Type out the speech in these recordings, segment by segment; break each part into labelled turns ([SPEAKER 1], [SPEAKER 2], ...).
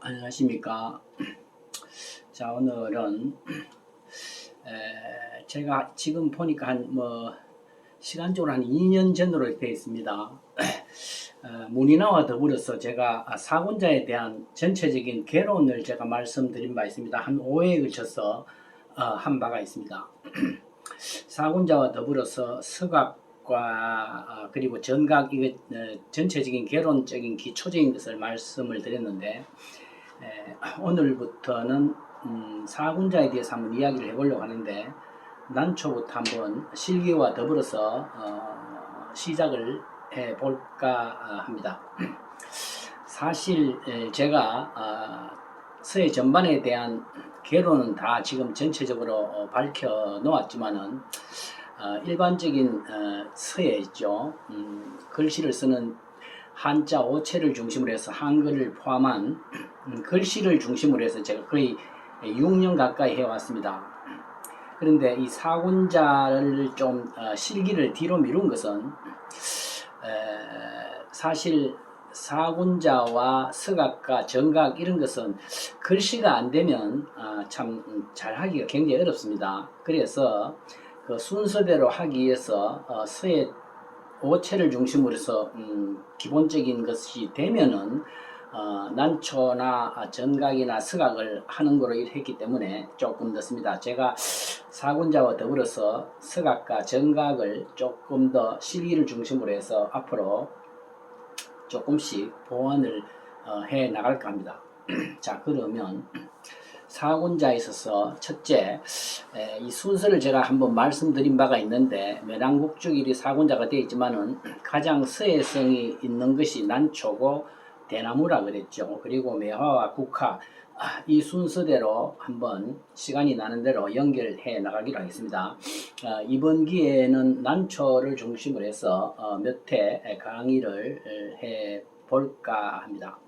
[SPEAKER 1] 안녕하십니까. 자, 오늘은 제가 지금 보니까 시간적으로 한 2년 전으로 되어 있습니다. 문인화와 더불어서 제가 사군자에 대한 전체적인 개론을 제가 말씀드린 바 있습니다. 한 5회에 걸쳐서 한 바가 있습니다. 사군자와 더불어서 서각과 그리고 전각, 이거 전체적인 개론적인 기초적인 것을 말씀을 드렸는데, 오늘부터는 사군자에 대해서 한번 이야기를 해보려고 하는데, 난초부터 한번 실기와 더불어서 시작을 해볼까 합니다. 사실 제가 서예 전반에 대한 개론은 다 지금 전체적으로 밝혀 놓았지만은 일반적인 서예 있죠. 글씨를 쓰는 한자 오체를 중심으로 해서 한글을 포함한 글씨를 중심으로 해서 제가 거의 6년 가까이 해왔습니다. 그런데 이 사군자를 좀 실기를 뒤로 미룬 것은 사실 사군자와 서각과 정각 이런 것은 글씨가 안 되면 참 잘하기가 굉장히 어렵습니다. 그래서 그 순서대로 하기 위해서 서예 오체를 중심으로 해서 기본적인 것이 되면은 난초나 전각이나 서각을 하는 거로 했기 때문에 조금 늦습니다. 제가 사군자와 더불어서 서각과 전각을 조금 더 실기를 중심으로 해서 앞으로 조금씩 보완을 해 나갈까 합니다. 자, 그러면 사군자에 있어서 첫째, 이 순서를 제가 한번 말씀드린 바가 있는데, 매랑국죽일이 사군자가 되어 있지만은 가장 서예성이 있는 것이 난초고 대나무라 그랬죠. 그리고 매화와 국화, 이 순서대로 한번 시간이 나는 대로 연결해 나가기로 하겠습니다. 이번 기회에는 난초를 중심으로 해서 몇 회 강의를 해 볼까 합니다.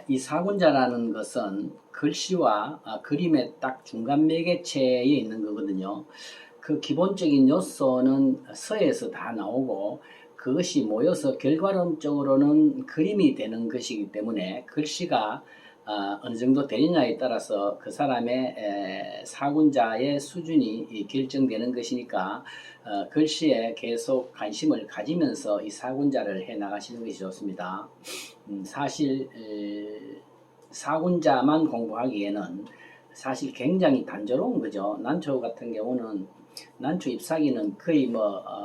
[SPEAKER 1] 이 사군자라는 것은 글씨와 그림의 딱 중간 매개체에 있는 거거든요. 그 기본적인 요소는 서에서 다 나오고 그것이 모여서 결과론적으로는 그림이 되는 것이기 때문에 글씨가 어느 정도 되느냐에 따라서 그 사람의 사군자의 수준이 결정되는 것이니까 글씨에 계속 관심을 가지면서 이 사군자를 해 나가시는 것이 좋습니다. 사실 사군자만 공부하기에는 사실 굉장히 단조로운 거죠. 난초 같은 경우는 난초 잎사귀는 거의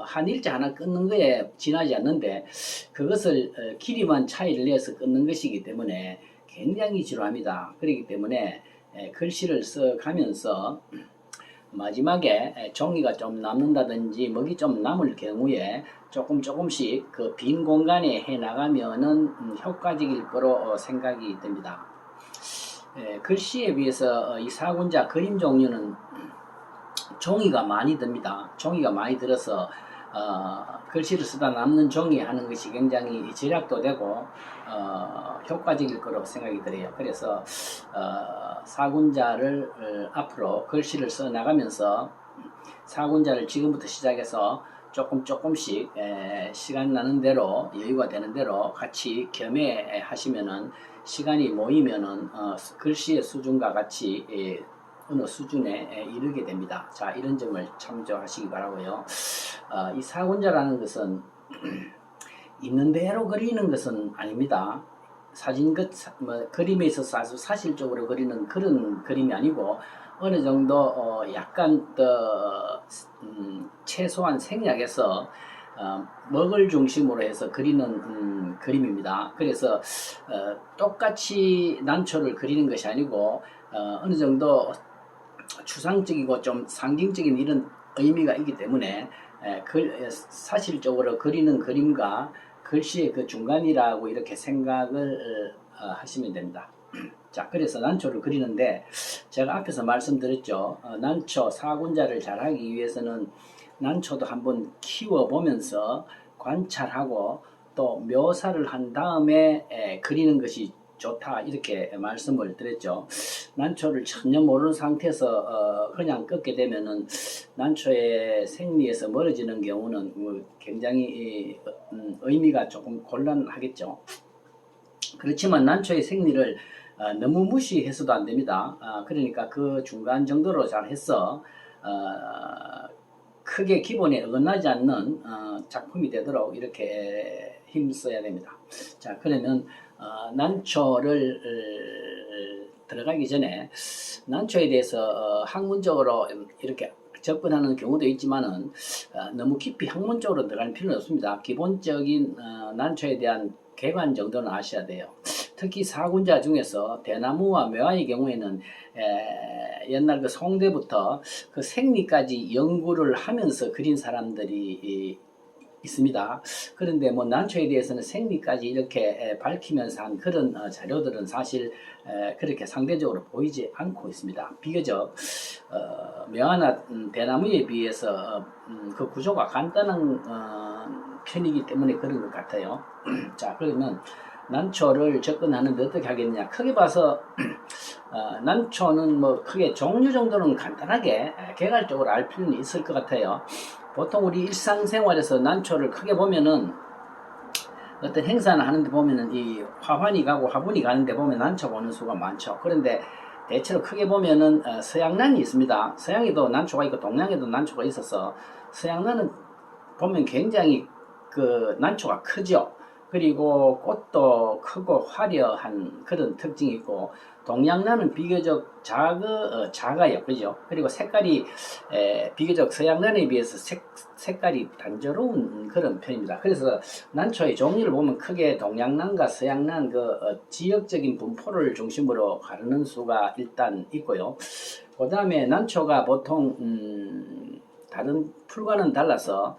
[SPEAKER 1] 한 일자 하나 끊는 거에 지나지 않는데 그것을 길이만 차이를 내서 끊는 것이기 때문에 굉장히 지루합니다. 그렇기 때문에 글씨를 써가면서 마지막에 종이가 좀 남는다든지 먹이 좀 남을 경우에 조금씩 그 빈 공간에 해 나가면은 효과적일 거로 생각이 됩니다. 글씨에 비해서 이 사군자 그림 종류는 종이가 많이 듭니다. 종이가 많이 들어서 글씨를 쓰다 남는 종이 하는 것이 굉장히 절약도 되고 효과적일 거로 생각이 들어요. 그래서 사군자를 앞으로 글씨를 써 나가면서 사군자를 지금부터 시작해서 조금씩 시간 나는 대로 여유가 되는 대로 같이 겸해 하시면은 시간이 모이면은 글씨의 수준과 같이 어느 수준에 이르게 됩니다. 자, 이런 점을 참조하시기 바라고요. 이 사군자라는 것은 있는 대로 그리는 것은 아닙니다. 그림에 있어서 아주 사실적으로 그리는 그런 그림이 아니고 어느 정도 약간 더 최소한 생략해서 먹을 중심으로 해서 그리는 그림입니다. 그래서 똑같이 난초를 그리는 것이 아니고 어느 정도 추상적이고 좀 상징적인 이런 의미가 있기 때문에 사실적으로 그리는 그림과 글씨의 그 중간이라고 이렇게 생각을 하시면 됩니다. 자, 그래서 난초를 그리는데 제가 앞에서 말씀드렸죠. 난초 사군자를 잘하기 위해서는 난초도 한번 키워보면서 관찰하고 또 묘사를 한 다음에 그리는 것이 좋다 이렇게 말씀을 드렸죠. 난초를 전혀 모르는 상태에서 그냥 꺾게 되면은 난초의 생리에서 멀어지는 경우는 굉장히 의미가 조금 곤란하겠죠. 그렇지만 난초의 생리를 너무 무시해서도 안 됩니다. 그러니까 그 중간 정도로 잘 해서 크게 기본에 어긋나지 않는 작품이 되도록 이렇게 힘써야 됩니다. 자, 그러면 난초를 들어가기 전에 난초에 대해서 학문적으로 이렇게 접근하는 경우도 있지만은 너무 깊이 학문적으로 들어갈 필요는 없습니다. 기본적인 난초에 대한 개관 정도는 아셔야 돼요. 특히 사군자 중에서 대나무와 매화의 경우에는 옛날 그 송대부터 그 생리까지 연구를 하면서 그린 사람들이 있습니다. 그런데 뭐 난초에 대해서는 생리까지 이렇게 밝히면서 한 그런 자료들은 사실 그렇게 상대적으로 보이지 않고 있습니다. 비교적 매화나 대나무에 비해서 그 구조가 간단한 편이기 때문에 그런 것 같아요. 자, 그러면 난초를 접근하는데 어떻게 하겠느냐. 크게 봐서 난초는 뭐 크게 종류 정도는 간단하게 개괄적으로 알 필요는 있을 것 같아요. 보통 우리 일상생활에서 난초를 크게 보면은 어떤 행사를 하는데 보면은 이 화환이 가고 화분이 가는데 보면 난초가 오는 수가 많죠. 그런데 대체로 크게 보면은 서양난이 있습니다. 서양에도 난초가 있고 동양에도 난초가 있어서 서양난은 보면 굉장히 그 난초가 크죠. 그리고 꽃도 크고 화려한 그런 특징이 있고 동양난은 비교적 작아요. 그죠? 그리고 색깔이 비교적 서양난에 비해서 색깔이 단조로운 그런 편입니다. 그래서 난초의 종류를 보면 크게 동양난과 서양난 그 지역적인 분포를 중심으로 가르는 수가 일단 있고요. 그 다음에 난초가 보통 다른 풀과는 달라서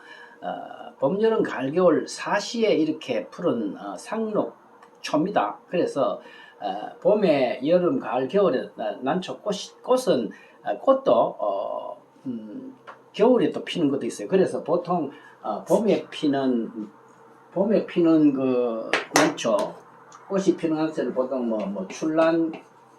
[SPEAKER 1] 봄, 여름, 가을, 겨울 사시에 이렇게 푸른 상록초입니다. 그래서 봄에, 여름, 가을, 겨울에 난초 꽃은 꽃도 겨울에 또 피는 것도 있어요. 그래서 보통 봄에 피는 그 난초 꽃이 피는 난초를 보통 뭐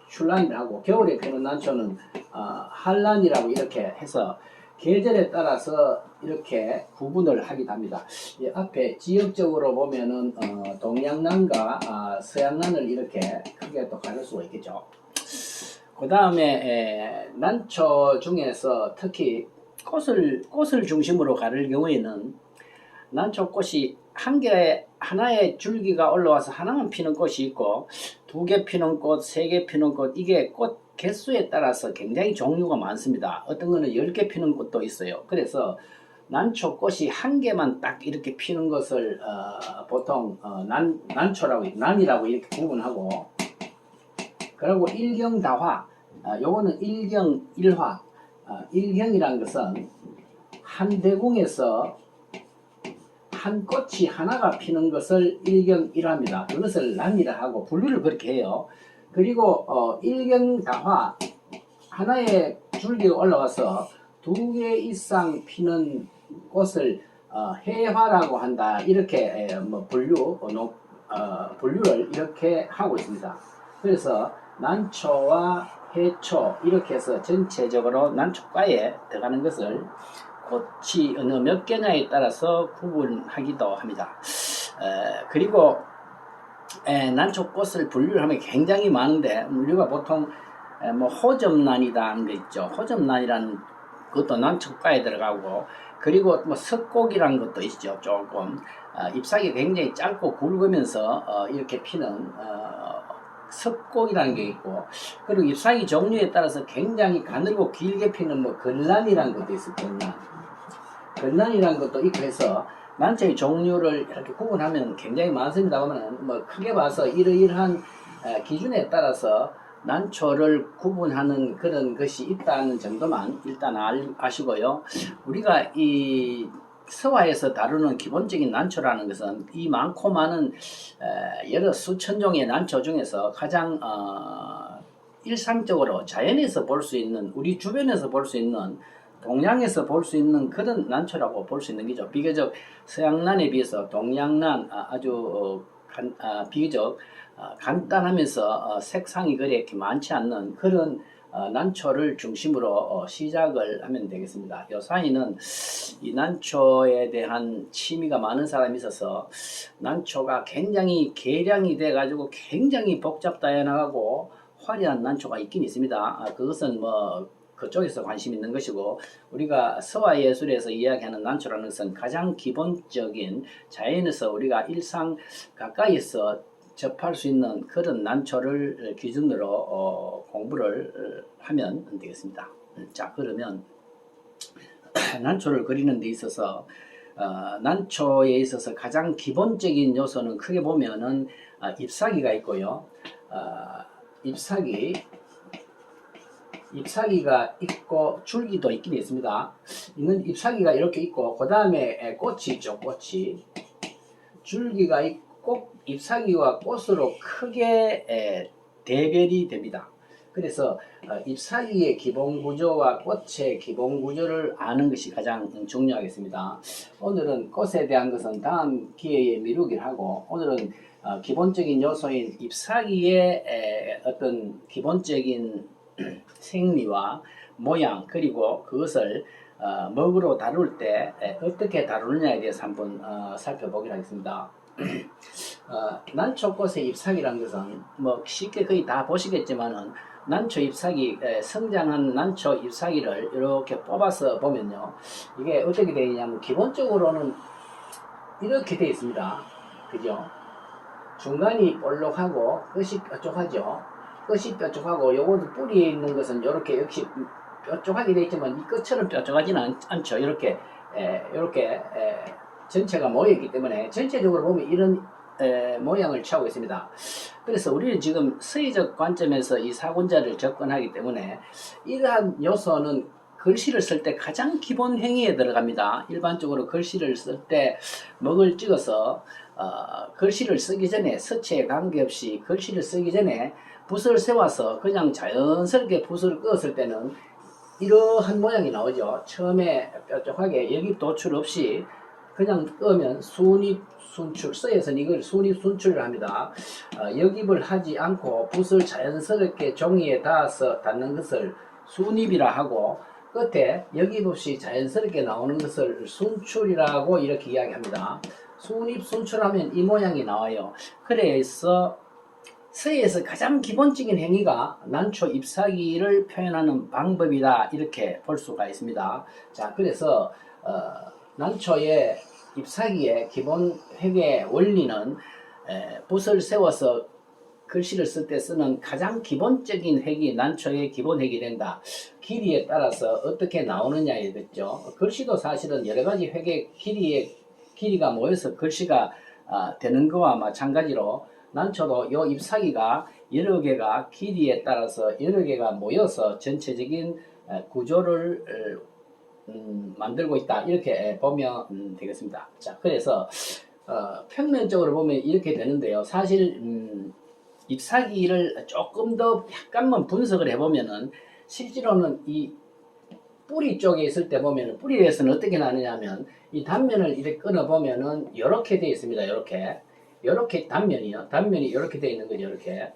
[SPEAKER 1] 출란이라고, 겨울에 피는 난초는 한란이라고 이렇게 해서 계절에 따라서 이렇게 구분을 하기도 합니다. 이 앞에 지역적으로 보면은 동양난과 서양난을 이렇게 크게 또 가릴 수가 있겠죠. 그 다음에 난초 중에서 특히 꽃을 중심으로 가릴 경우에는 난초꽃이 하나의 줄기가 올라와서 하나만 피는 꽃이 있고 2개 피는 꽃, 3개 피는 꽃, 이게 꽃 개수에 따라서 굉장히 종류가 많습니다. 어떤 거는 10개 피는 꽃도 있어요. 그래서 난초꽃이 1개만 딱 이렇게 피는 것을 보통 난이라고 이렇게 구분하고, 그리고 일경다화, 요거는 일경일화. 일경이라는 것은 한 대궁에서 한 꽃이 하나가 피는 것을 일경일화입니다. 그것을 난이라 하고 분류를 그렇게 해요. 그리고 일경다화, 하나의 줄기가 올라와서 2개 이상 피는 꽃을 해화라고 한다. 이렇게 분류를 이렇게 하고 있습니다. 그래서 난초와 해초 이렇게 해서 전체적으로 난초과에 들어가는 것을 꽃이 어느 몇 개냐에 따라서 구분하기도 합니다. 그리고 난초꽃을 분류를 하면 굉장히 많은데, 우리가 보통 뭐 호접난이라는 거 있죠. 호접난이라는 것도 난초과에 들어가고, 그리고 뭐 석곡이라는 것도 있죠. 조금 잎사귀가 굉장히 짧고 굵으면서 이렇게 피는 석곡이라는 게 있고, 그리고 잎사귀 종류에 따라서 굉장히 가늘고 길게 피는 뭐 걸란이라는 것도 있어요. 걸란이라는 것도 있고 해서 난초의 종류를 이렇게 구분하면 굉장히 많습니다만, 뭐 크게 봐서 이러이러한 기준에 따라서 난초를 구분하는 그런 것이 있다는 정도만 일단 아시고요. 우리가 이 서화에서 다루는 기본적인 난초라는 것은 이 많고 많은 여러 수천 종의 난초 중에서 가장 일상적으로 자연에서 볼 수 있는, 우리 주변에서 볼 수 있는, 동양에서 볼 수 있는 그런 난초라고 볼 수 있는 거죠. 비교적 서양난에 비해서 동양난 아주 비교적 간단하면서 색상이 그렇게 많지 않는 그런 난초를 중심으로 시작을 하면 되겠습니다. 요 사이는 이 난초에 대한 취미가 많은 사람이 있어서 난초가 굉장히 개량이 돼 가지고 굉장히 복잡다양하고 화려한 난초가 있긴 있습니다. 그것은 뭐 그쪽에서 관심 있는 것이고, 우리가 서화예술에서 이야기하는 난초라는 것은 가장 기본적인 자연에서 우리가 일상 가까이서 접할 수 있는 그런 난초를 기준으로 공부를 하면 되겠습니다. 자, 그러면 난초를 그리는 데 있어서 난초에 있어서 가장 기본적인 요소는 크게 보면은 잎사귀가 있고요. 잎사귀가 있고 줄기도 있긴 있습니다. 이는 잎사귀가 이렇게 있고, 그 다음에 꽃이 있죠. 꽃이 줄기가 있고 잎사귀와 꽃으로 크게 대별이 됩니다. 그래서 잎사귀의 기본 구조와 꽃의 기본 구조를 아는 것이 가장 중요하겠습니다. 오늘은 꽃에 대한 것은 다음 기회에 미루기를 하고, 오늘은 기본적인 요소인 잎사귀의 어떤 기본적인 생리와 모양, 그리고 그것을 먹으로 다룰 때 어떻게 다루느냐에 대해서 한번 살펴보기로 하겠습니다. 난초꽃의 잎사귀란 것은 뭐 쉽게 거의 다 보시겠지만은, 난초 잎사귀, 성장한 난초 잎사귀를 이렇게 뽑아서 보면요, 이게 어떻게 되어 있냐면 기본적으로는 이렇게 되어 있습니다. 그죠? 중간이 볼록하고 끝이 뾰족하죠. 끝이 뾰족하고, 요것도 뿌리에 있는 것은 이렇게 역시 뾰족하게 되어 있지만 이 끝처럼 뾰족하지는 않죠. 이렇게 전체가 모여있기 때문에 전체적으로 보면 이런 모양을 취하고 있습니다. 그래서 우리는 지금 서예적 관점에서 이 사군자를 접근하기 때문에 이러한 요소는 글씨를 쓸 때 가장 기본 행위에 들어갑니다. 일반적으로 글씨를 쓸 때 먹을 찍어서 글씨를 쓰기 전에, 서체에 관계없이 글씨를 쓰기 전에 붓을 세워서 그냥 자연스럽게 붓을 그었을 때는 이러한 모양이 나오죠. 처음에 뾰족하게 여기 도출 없이 그냥 끄면 순입 순출, 서에서는 이걸 순입 순출을 합니다. 역입을 하지 않고 붓을 자연스럽게 종이에 닿아서 닿는 것을 순입이라 하고, 끝에 역입 없이 자연스럽게 나오는 것을 순출이라고 이렇게 이야기합니다. 순입 순출하면 이 모양이 나와요. 그래서 서예에서 가장 기본적인 행위가 난초 잎사귀를 표현하는 방법이다, 이렇게 볼 수가 있습니다. 자, 그래서 난초의 잎사귀의 기본 회계 원리는 붓을 세워서 글씨를 쓸 때 쓰는 가장 기본적인 획이 난초의 기본 획이 된다. 길이에 따라서 어떻게 나오느냐에 됐죠. 글씨도 사실은 여러 가지 획의 길이가 모여서 글씨가 되는 거와 마찬가지로, 난초도 요 잎사귀가 여러 개가 길이에 따라서 여러 개가 모여서 전체적인 구조를 만들고 있다, 이렇게 보면 되겠습니다. 자, 그래서 평면적으로 보면 이렇게 되는데요. 사실 잎사귀를 조금 더 약간만 분석을 해보면은, 실제로는 이 뿌리 쪽에 있을 때 보면은, 뿌리에서는 어떻게 나느냐 하면, 이 단면을 이렇게 끊어 보면은 이렇게 되어 있습니다. 이렇게 단면이 이렇게 되어 있는 거죠. 이렇게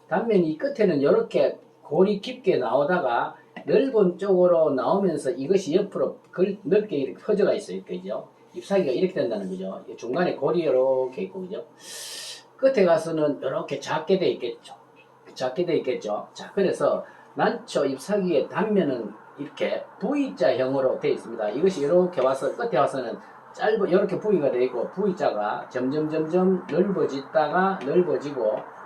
[SPEAKER 1] 단면이 끝에는 이렇게 골이 깊게 나오다가 넓은 쪽으로 나오면서 이것이 옆으로 넓게 이렇게 퍼져가 있어요. 그죠? 잎사귀가 이렇게 된다는 거죠. 중간에 골이 이렇게 있고, 그죠? 끝에 가서는 이렇게 작게 돼 있겠죠. 자, 그래서 난초 잎사귀의 단면은 이렇게 V자형으로 되어 있습니다. 이것이 이렇게 와서 끝에 와서는 이렇게 V가 되어 있고, V자가 점점 넓어지다가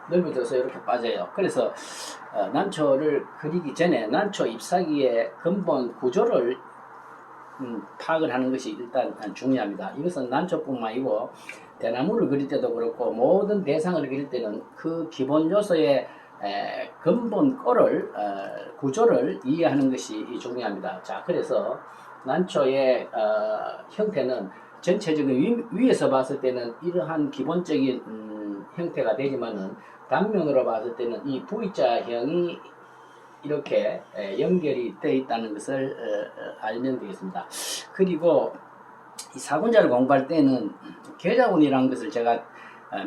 [SPEAKER 1] 넓어져서 이렇게 빠져요. 그래서 난초를 그리기 전에 난초 잎사귀의 근본 구조를 파악을 하는 것이 일단 중요합니다. 이것은 난초뿐만 아니고 대나무를 그릴 때도 그렇고, 모든 대상을 그릴 때는 그 기본 요소의 근본 꼴을 구조를 이해하는 것이 중요합니다. 자, 그래서 난초의 형태는 전체적인 위에서 봤을 때는 이러한 기본적인 형태가 되지만은, 단면으로 봤을 때는 이 V자형이 이렇게 연결이 되어 있다는 것을 알면 되겠습니다. 그리고 이 사군자를 공부할 때는 계자운이라는 것을 제가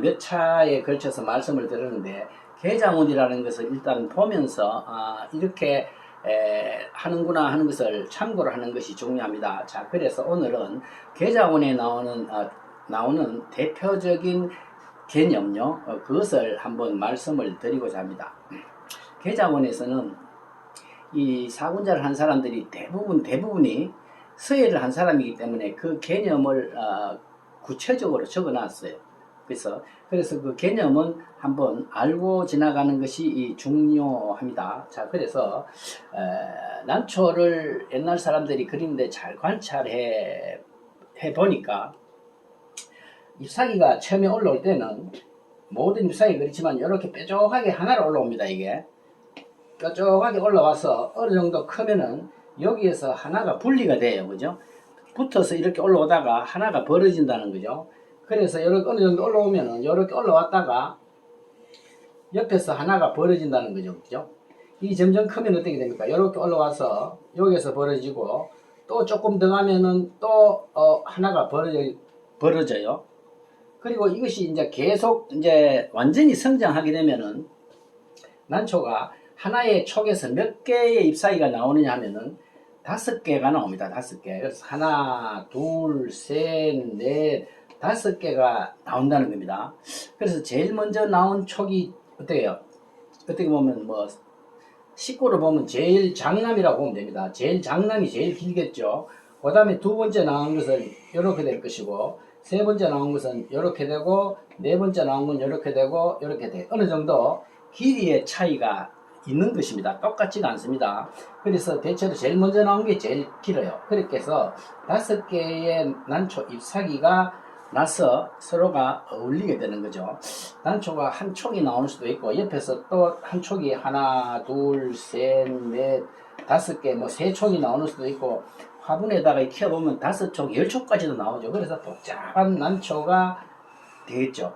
[SPEAKER 1] 몇 차에 걸쳐서 말씀을 드렸는데, 계좌원이라는 것을 일단 보면서 이렇게 하는구나 하는 것을 참고를 하는 것이 중요합니다. 자, 그래서 오늘은 계좌원에 나오는 대표적인 개념요, 그것을 한번 말씀을 드리고자 합니다. 계좌원에서는 이 사군자를 한 사람들이 대부분이 서예를 한 사람이기 때문에 그 개념을 구체적으로 적어놨어요. 그래서 그 개념은 한번 알고 지나가는 것이 중요합니다. 자, 그래서 난초를 옛날 사람들이 그리는데 잘 관찰해 보니까 잎사귀가 처음에 올라올 때는 모든 잎사귀 그렇지만 이렇게 뾰족하게 하나로 올라옵니다. 이게 뾰족하게 올라와서 어느 정도 크면은 여기에서 하나가 분리가 돼요. 그죠? 붙어서 이렇게 올라오다가 하나가 벌어진다는 거죠. 그래서 이렇게 어느 정도 올라오면은 이렇게 올라왔다가 옆에서 하나가 벌어진다는 거죠. 그죠? 이 점점 크면 어떻게 됩니까? 이렇게 올라와서 여기에서 벌어지고 또 조금 더 가면은 또 하나가 벌어져요. 그리고 이것이 이제 계속 이제 완전히 성장하게 되면은 난초가 하나의 촉에서 몇 개의 잎사귀가 나오느냐 하면은 5개가 나옵니다. 5개. 그래서 하나, 둘, 셋, 넷, 5개가 나온다는 겁니다. 그래서 제일 먼저 나온 촉이 어때요? 어떻게 보면 식구로 보면 제일 장남이라고 보면 됩니다. 제일 장남이 제일 길겠죠. 그 다음에 두 번째 나온 것은 이렇게 될 것이고, 세 번째 나온 것은 이렇게 되고, 네 번째 나온 건 이렇게 되고, 이렇게 돼. 어느 정도 길이의 차이가 있는 것입니다. 똑같지가 않습니다. 그래서 대체로 제일 먼저 나온 게 제일 길어요. 그렇게 해서 5개의 난초 잎사귀가 나서 서로가 어울리게 되는 거죠. 난초가 한 촉이 나올 수도 있고 옆에서 또 한 촉이 하나, 둘, 셋, 넷, 5개, 3촉이 나오는 수도 있고 화분에다가 키워보면 5촉, 10촉까지도 나오죠. 그래서 복잡한 난초가 되겠죠.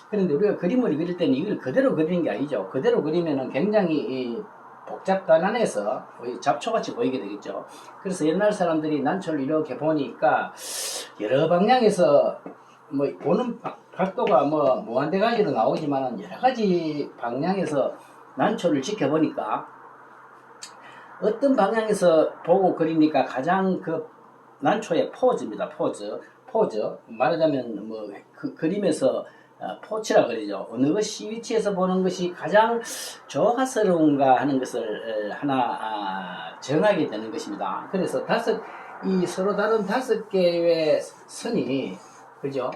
[SPEAKER 1] 그런데 우리가 그림을 그릴 때는 이걸 그대로 그리는 게 아니죠. 그대로 그리면은 굉장히 복잡단안해서 잡초같이 보이게 되겠죠. 그래서 옛날 사람들이 난초를 이렇게 보니까 여러 방향에서 보는 각도가 무한대 가지로 나오지만 여러 가지 방향에서 난초를 지켜보니까 어떤 방향에서 보고 그리니까 가장 그 난초의 포즈입니다. 포즈 말하자면 그림에서 포치라 그러죠. 어느 것이 위치에서 보는 것이 가장 조화스러운가 하는 것을 하나 정하게 되는 것입니다. 그래서 이 서로 다른 5개의 선이 그죠?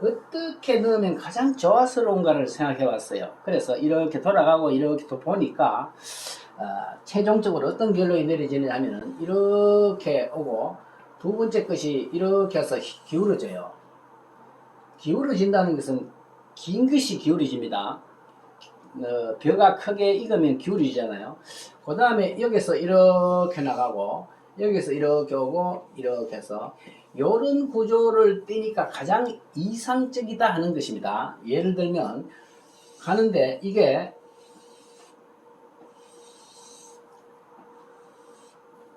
[SPEAKER 1] 어떻게 넣으면 가장 조화스러운가를 생각해 봤어요. 그래서 이렇게 돌아가고 이렇게 또 보니까 최종적으로 어떤 결론이 내려지느냐 하면은 이렇게 오고 두 번째 것이 이렇게 해서 기울어져요. 기울어진다는 것은 긴 것이 기울어집니다. 벼가 크게 익으면 기울어지잖아요. 그 다음에 여기서 이렇게 나가고 여기서 이렇게 오고 이렇게 해서 이런 구조를 띄니까 가장 이상적이다 하는 것입니다. 예를 들면 가는데 이게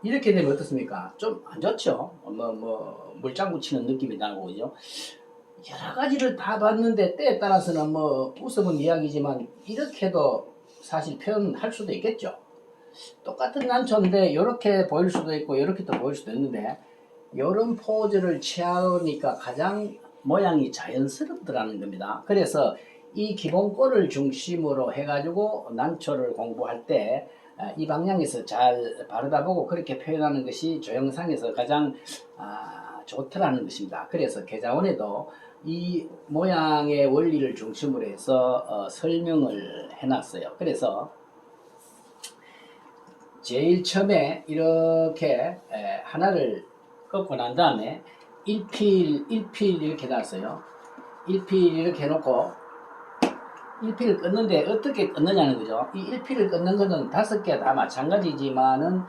[SPEAKER 1] 이렇게 되면 어떻습니까? 좀 안 좋죠. 물장구 치는 느낌이 나고 그죠? 여러 가지를 다 봤는데 때에 따라서는 우스운 이야기지만 이렇게도 사실 표현할 수도 있겠죠. 똑같은 난초인데 이렇게 보일 수도 있고 이렇게 또 보일 수도 있는데 이런 포즈를 취하니까 가장 모양이 자연스럽더라는 겁니다. 그래서 이 기본꼴을 중심으로 해가지고 난초를 공부할 때 이 방향에서 잘 바르다 보고 그렇게 표현하는 것이 조형상에서 가장 좋더라는 것입니다. 그래서 계좌원에도 이 모양의 원리를 중심으로 해서 설명을 해놨어요. 그래서 제일 처음에 이렇게 하나를 꺾고 난 다음에 1필 이렇게 놨어요. 1필 이렇게 해놓고 1필을 끊는데 어떻게 끊느냐는 거죠. 이 1필을 끊는 것은 5개 다 마찬가지지만은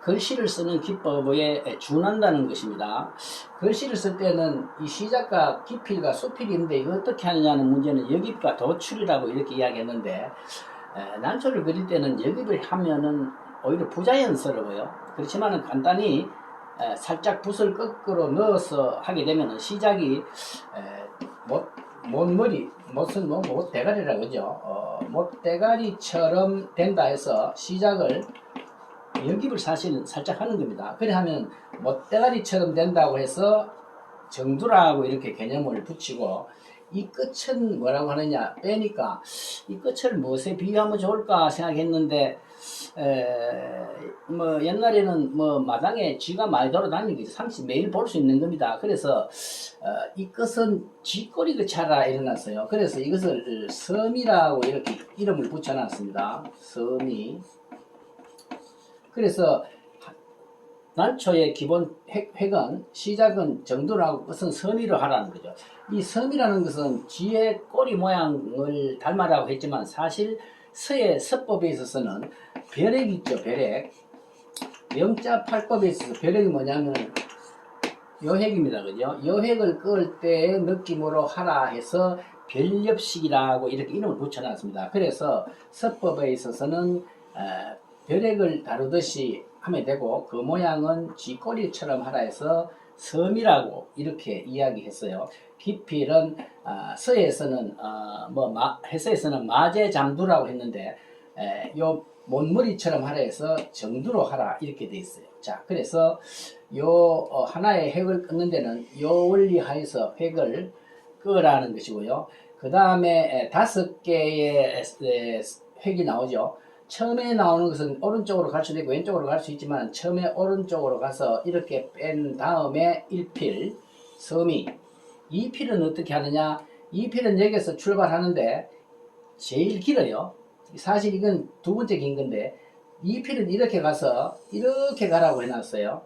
[SPEAKER 1] 글씨를 쓰는 기법에 준한다는 것입니다. 글씨를 쓸 때는 이 시작과 기필과 수필인데 이거 어떻게 하느냐는 문제는 여깁과 도출이라고 이렇게 이야기했는데 난초를 그릴 때는 여깁을 하면은 오히려 부자연스러워요. 그렇지만은 간단히 살짝 붓을 거꾸로 넣어서 하게 되면은 시작이 못은 못 대가리라 그죠. 못 대가리처럼 된다 해서 시작을 연깁을 사실은 살짝 하는 겁니다. 그래 하면 못 대가리처럼 된다고 해서 정두라고 이렇게 개념을 붙이고, 이 끝은 뭐라고 하느냐 빼니까 이 끝을 무엇에 비유하면 좋을까 생각했는데, 뭐 옛날에는 뭐 마당에 쥐가 많이 돌아다니는 게 매일 볼 수 있는 겁니다. 그래서 이 끝은 쥐꼬리 그차라 일어났어요. 그래서 이것을 섬이라고 이렇게 이름을 붙여놨습니다. 섬이. 그래서 난초의 기본 획은 시작은 정도라고 끝은 섬이로 하라는 거죠. 이 섬이라는 것은 쥐의 꼬리 모양을 닮아라고 했지만 사실 서의 서법에 있어서는 벼렉 있죠. 벼렉. 영자 팔법에 있어서 벼렉이 뭐냐면 여획입니다. 그죠? 여획을 끌 때의 느낌으로 하라 해서 별엽식이라고 이렇게 이름을 붙여놨습니다. 그래서 서법에 있어서는 벼렉을 다루듯이 하면 되고, 그 모양은 쥐꼬리처럼 하라 해서 섬이라고 이렇게 이야기했어요. 기필은 서에서는 해서에서는 마제장두라고 했는데, 요 못머리처럼 하라 해서 정두로 하라 이렇게 돼 있어요. 자, 그래서 요 하나의 획을 끊는 데는 요 원리 하에서 획을 끄라는 것이고요. 그 다음에 5개의 획이 나오죠. 처음에 나오는 것은 오른쪽으로 갈 수도 있고 왼쪽으로 갈 수 있지만, 처음에 오른쪽으로 가서 이렇게 뺀 다음에 1필 섬이, 2필은 어떻게 하느냐, 2필은 여기서 출발하는데 제일 길어요. 사실 이건 두 번째 긴 건데, 2필은 이렇게 가서 이렇게 가라고 해놨어요.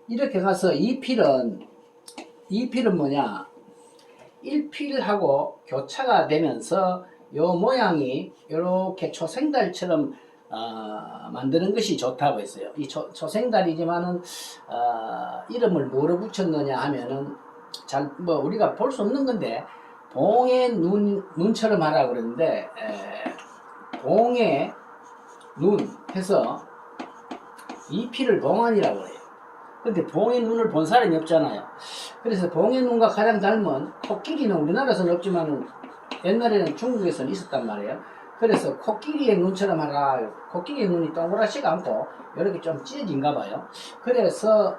[SPEAKER 1] 이렇게 가서 2필은 뭐냐, 1필하고 교차가 되면서 요 모양이 이렇게 초생달처럼 만드는 것이 좋다고 했어요. 이 초생달이지만은 이름을 뭐로 붙였느냐 하면은 잘 우리가 볼 수 없는 건데, 봉의 눈처럼 하라고 그러는데, 봉의 눈 해서 이 피를 봉안이라고 해요. 근데 봉의 눈을 본 사람이 없잖아요. 그래서 봉의 눈과 가장 닮은 코끼리는 우리나라에서는 없지만 옛날에는 중국에서는 있었단 말이에요. 그래서 코끼리의 눈처럼 하라. 코끼리의 눈이 동그랗지가 않고 이렇게 좀 찢어진가 봐요. 그래서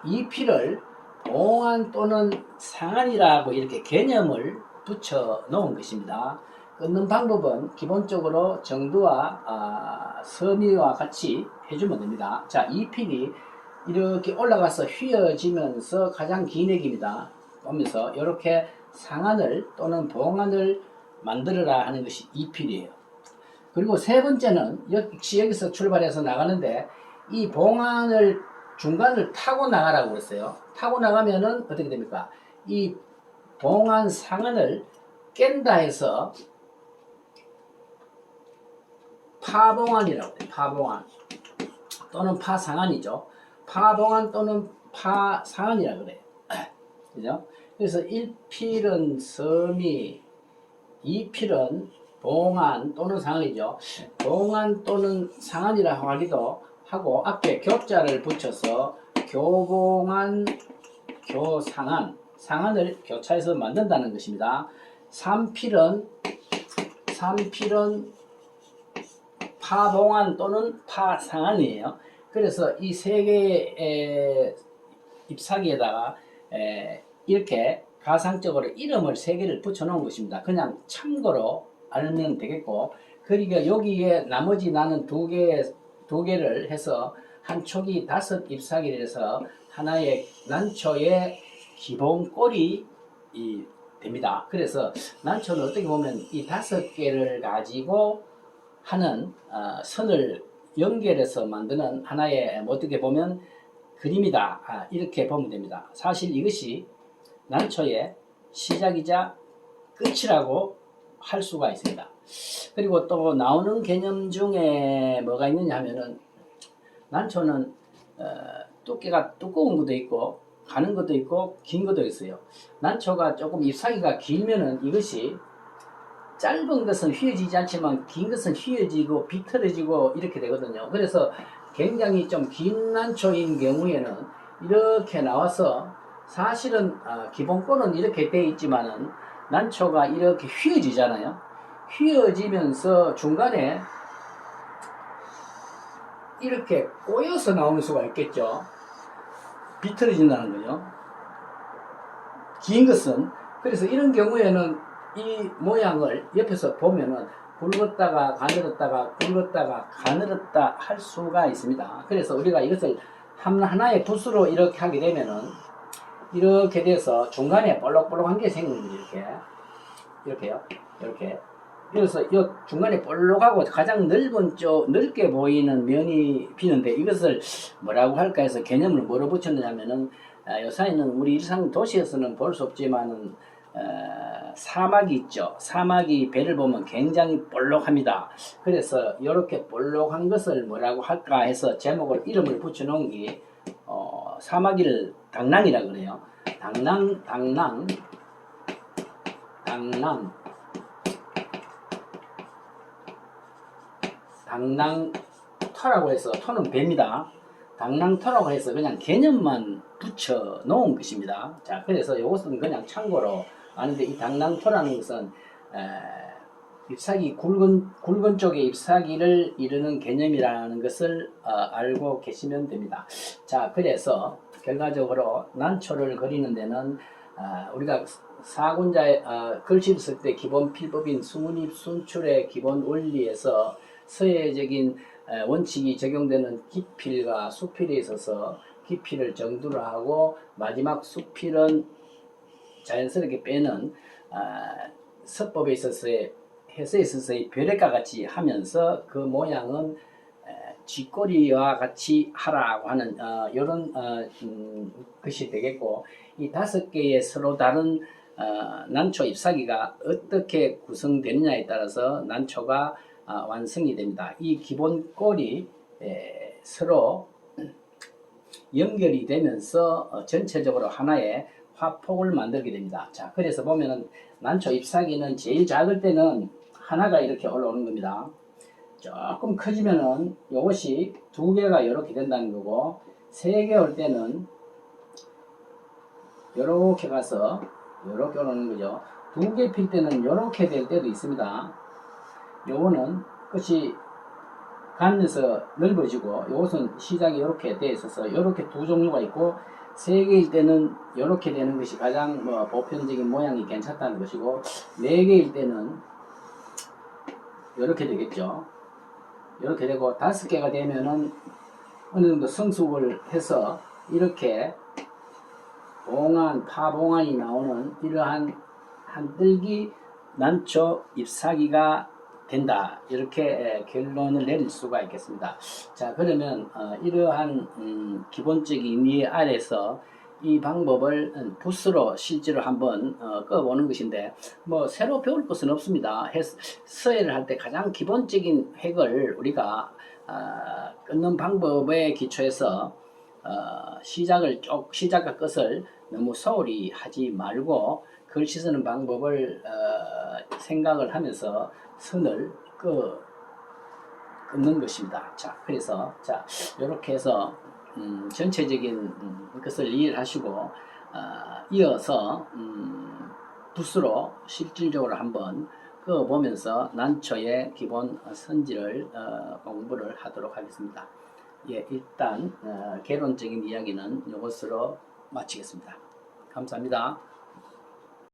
[SPEAKER 1] 이 피를 봉안 또는 상안이라고 이렇게 개념을 붙여 놓은 것입니다. 끊는 방법은 기본적으로 정두와 섬이와 같이 해주면 됩니다. 자, 이 필이 이렇게 올라가서 휘어지면서 가장 긴 액입니다. 보면서 이렇게 상안을 또는 봉안을 만들어라 하는 것이 이 필이에요. 그리고 세 번째는 역시 여기서 출발해서 나가는데, 이 봉안을 중간을 타고 나가라고 그랬어요. 타고 나가면은 어떻게 됩니까? 이 봉안 상안을 깬다 해서 파봉안이라고 해요. 파봉안 또는 파상안이죠. 파봉안 또는 파상안이라고 그래요. 그죠? 그래서 1필은 섬이, 2필은 봉안 또는 상안이죠. 봉안 또는 상안이라고 하기도 하고, 앞에 교자를 붙여서 교봉안, 교상안, 상안을 교차해서 만든다는 것입니다. 3필은 파봉안 또는 파상안이에요. 그래서 이 세 개의 잎사귀에다가 이렇게 가상적으로 이름을 세 개를 붙여 놓은 것입니다. 그냥 참고로 알면 되겠고, 그리고 여기에 나머지 나는 두 개를 해서 한 촉이 5 잎사귀를 해서 하나의 난초의 기본 꼴이 됩니다. 그래서 난초는 어떻게 보면 이 5개를 가지고 하는 선을 연결해서 만드는 하나의 어떻게 보면 그림이다, 이렇게 보면 됩니다. 사실 이것이 난초의 시작이자 끝이라고 할 수가 있습니다. 그리고 또 나오는 개념 중에 뭐가 있느냐 하면은, 난초는 두께가 두꺼운 것도 있고 가는 것도 있고 긴 것도 있어요. 난초가 조금 잎사귀가 길면은 이것이 짧은 것은 휘어지지 않지만 긴 것은 휘어지고 비틀어지고 이렇게 되거든요. 그래서 굉장히 좀 긴 난초인 경우에는 이렇게 나와서, 사실은 기본권은 이렇게 되어 있지만은 난초가 이렇게 휘어지잖아요. 휘어지면서 중간에 이렇게 꼬여서 나오는 수가 있겠죠. 비틀어진다는 거죠. 긴 것은. 그래서 이런 경우에는 이 모양을 옆에서 보면은 굵었다가 가늘었다가 굵었다가 가늘었다 할 수가 있습니다. 그래서 우리가 이것을 하나의 붓으로 이렇게 하게 되면은 이렇게 돼서 중간에 볼록볼록한 게 생기는 거죠. 이렇게요. 이렇게. 그래서 이 중간에 볼록하고 가장 넓은 쪽, 넓게 보이는 면이 비는데 이것을 뭐라고 할까 해서 개념을 뭐로 붙였느냐면은 요사이는 우리 일상 도시에서는 볼 수 없지만은 사막이 있죠. 사막이 배를 보면 굉장히 볼록합니다. 그래서 이렇게 볼록한 것을 뭐라고 할까 해서 제목을 이름을 붙여놓은 게 사마귀를 당낭이라 그래요. 당낭터라고 해서 터는 배입니다. 당낭터라고 해서 그냥 개념만 붙여 놓은 것입니다. 자, 그래서 이것은 그냥 참고로 아는데 이 당낭터라는 것은 잎사귀 굵은 쪽의 잎사귀를 이루는 개념이라는 것을 알고 계시면 됩니다. 자, 그래서 결과적으로 난초를 그리는 데는 우리가 사군자의 글씨를 쓸 때 기본 필법인 수문입 순출의 기본 원리에서 서예적인 원칙이 적용되는 기필과 수필에 있어서 기필을 정두를 하고 마지막 수필은 자연스럽게 빼는 서법에 있어서의 해서에 있어서의 별액과 같이 하면서 그 모양은 쥐꼬리와 같이 하라고 하는 이런 것이 되겠고, 이 5개의 서로 다른 난초 잎사귀가 어떻게 구성되느냐에 따라서 난초가 완성이 됩니다. 이 기본 꼴이 서로 연결이 되면서 전체적으로 하나의 화폭을 만들게 됩니다. 자, 그래서 보면은 난초 잎사귀는 제일 작을 때는 하나가 이렇게 올라오는 겁니다. 조금 커지면은 이것이 2개가 이렇게 된다는 거고, 3개 올 때는 이렇게 가서 이렇게 오는 거죠. 2개 필 때는 이렇게 될 때도 있습니다. 요거는 끝이 가면서 넓어지고, 요것은 시작이 이렇게 돼 있어서 이렇게 2 종류가 있고, 3개일 때는 이렇게 되는 것이 가장 보편적인 모양이 괜찮다는 것이고, 4개일 때는 이렇게 되겠죠. 이렇게 되고 5개가 되면은 어느 정도 성숙을 해서 이렇게 파봉안이 나오는 이러한 한뜰기 난초 잎사귀가 된다. 이렇게 결론을 내릴 수가 있겠습니다. 자, 그러면 이러한 기본적인 이해 아래서 이 방법을 붓으로 실제로 한번 꺼보는 것인데, 새로 배울 것은 없습니다. 서예를 할 때 가장 기본적인 획을 우리가 끊는 방법에 기초해서 시작과 끝을 너무 소홀히 하지 말고 글씨 쓰는 방법을 생각을 하면서 선을 끊는 것입니다. 자, 그래서 이렇게 해서 전체적인 것을 이해를 하시고 이어서 붓으로 실질적으로 한번 그어보면서 난초의 기본 선지를 공부를 하도록 하겠습니다. 예, 일단 개론적인 이야기는 이것으로 마치겠습니다. 감사합니다.